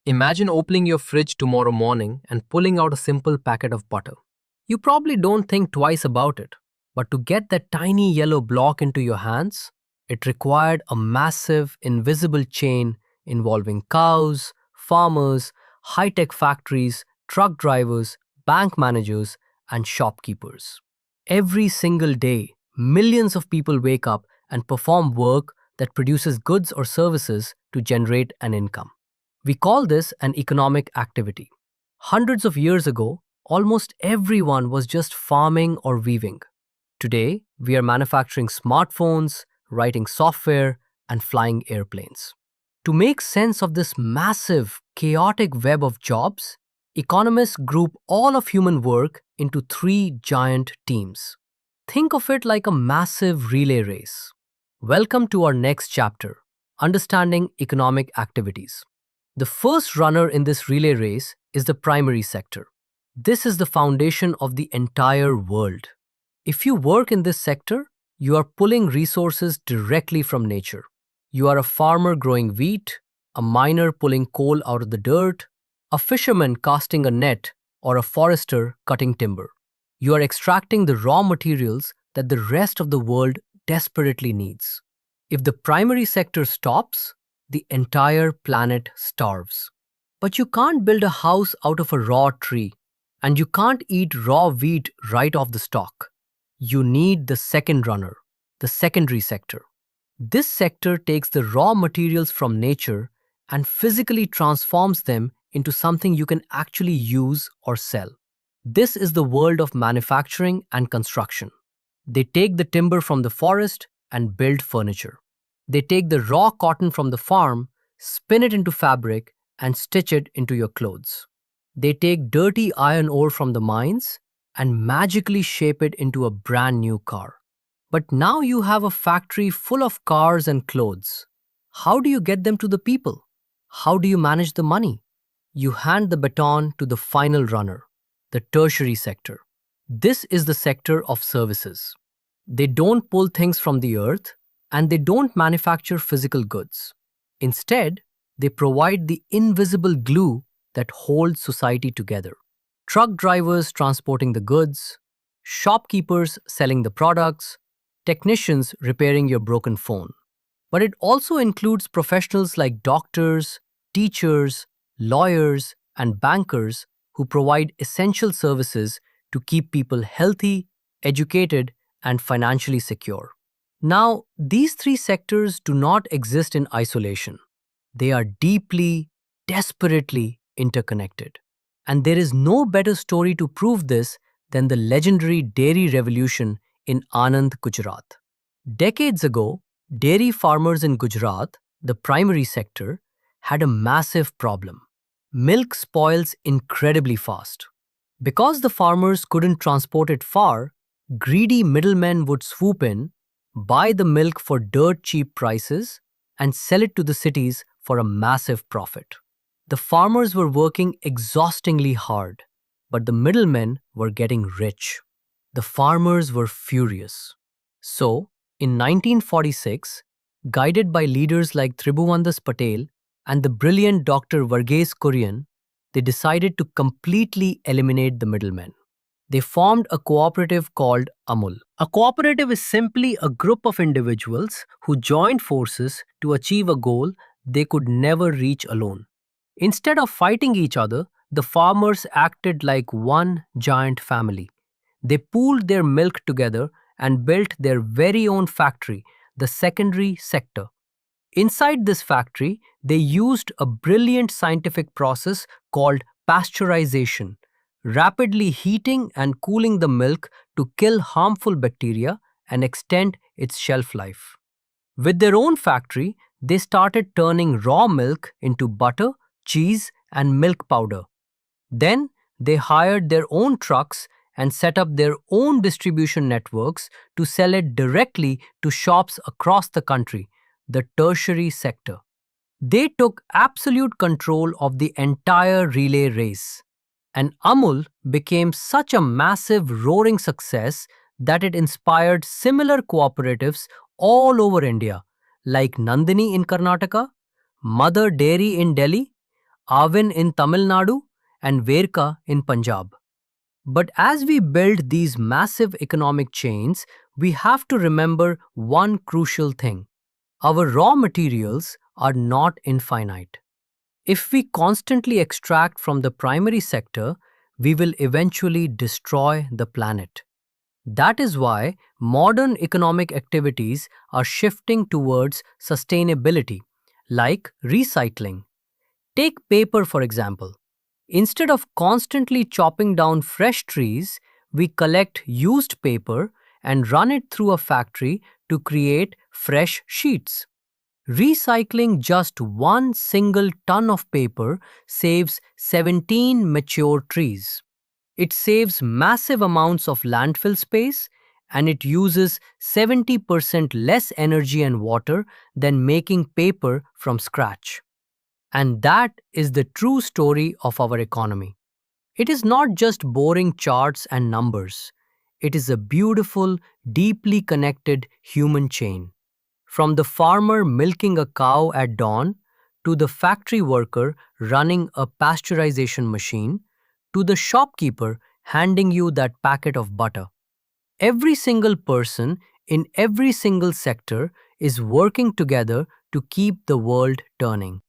Imagine opening your fridge tomorrow morning and pulling out a simple packet of butter. You probably don't think twice about it, but to get that tiny yellow block into your hands, it required a massive, invisible chain involving cows, farmers, high tech factories, truck drivers, bank managers, and shopkeepers. Every single day, millions of people wake up and perform work that produces goods or services to generate an income. We call this an economic activity. Hundreds of years ago, almost everyone was just farming or weaving. Today, we are manufacturing smartphones, writing software, and flying airplanes. To make sense of this massive, chaotic web of jobs, economists group all of human work into three giant teams. Think of it like a massive relay race. Welcome to our next chapter, Understanding Economic Activities. The first runner in this relay race is the primary sector. This is the foundation of the entire world. If you work in this sector, you are pulling resources directly from nature. You are a farmer growing wheat, a miner pulling coal out of the dirt, a fisherman casting a net, or a forester cutting timber. You are extracting the raw materials that the rest of the world desperately needs. If the primary sector stops, the entire planet starves. But you can't build a house out of a raw tree, and you can't eat raw wheat right off the stalk. You need the second runner, the secondary sector. This sector takes the raw materials from nature and physically transforms them into something you can actually use or sell. This is the world of manufacturing and construction. They take the timber from the forest and build furniture. They take the raw cotton from the farm, spin it into fabric, and stitch it into your clothes. They take dirty iron ore from the mines and magically shape it into a brand new car. But now you have a factory full of cars and clothes. How do you get them to the people? How do you manage the money? You hand the baton to the final runner, the tertiary sector. This is the sector of services. They don't pull things from the earth, and they don't manufacture physical goods. Instead, they provide the invisible glue that holds society together. Truck drivers transporting the goods, shopkeepers selling the products, technicians repairing your broken phone. But it also includes professionals like doctors, teachers, lawyers, and bankers who provide essential services to keep people healthy, educated, and financially secure. Now, these three sectors do not exist in isolation. They are deeply, desperately interconnected. And there is no better story to prove this than the legendary dairy revolution in Anand, Gujarat. Decades ago, dairy farmers in Gujarat, the primary sector, had a massive problem. Milk spoils incredibly fast. Because the farmers couldn't transport it far, greedy middlemen would swoop in, buy the milk for dirt cheap prices, and sell it to the cities for a massive profit. The farmers were working exhaustingly hard, but the middlemen were getting rich. The farmers were furious. So, in 1946, guided by leaders like Tribhuvandas Patel and the brilliant Dr. Varghese Kurian, they decided to completely eliminate the middlemen. They formed a cooperative called Amul. A cooperative is simply a group of individuals who joined forces to achieve a goal they could never reach alone. Instead of fighting each other, the farmers acted like one giant family. They pooled their milk together and built their very own factory, the secondary sector. Inside this factory, they used a brilliant scientific process called pasteurization, rapidly heating and cooling the milk to kill harmful bacteria and extend its shelf life. With their own factory, they started turning raw milk into butter, cheese, and milk powder. Then, they hired their own trucks and set up their own distribution networks to sell it directly to shops across the country, the tertiary sector. They took absolute control of the entire relay race. And Amul became such a massive, roaring success that it inspired similar cooperatives all over India, like Nandini in Karnataka, Mother Dairy in Delhi, Avin in Tamil Nadu, and Verka in Punjab. But as we build these massive economic chains, we have to remember one crucial thing. Our raw materials are not infinite. If we constantly extract from the primary sector, we will eventually destroy the planet. That is why modern economic activities are shifting towards sustainability, like recycling. Take paper, for example. Instead of constantly chopping down fresh trees, we collect used paper and run it through a factory to create fresh sheets. Recycling just one single ton of paper saves 17 mature trees. It saves massive amounts of landfill space and it uses 70% less energy and water than making paper from scratch. And that is the true story of our economy. It is not just boring charts and numbers. It is a beautiful, deeply connected human chain. From the farmer milking a cow at dawn, to the factory worker running a pasteurization machine, to the shopkeeper handing you that packet of butter. Every single person in every single sector is working together to keep the world turning.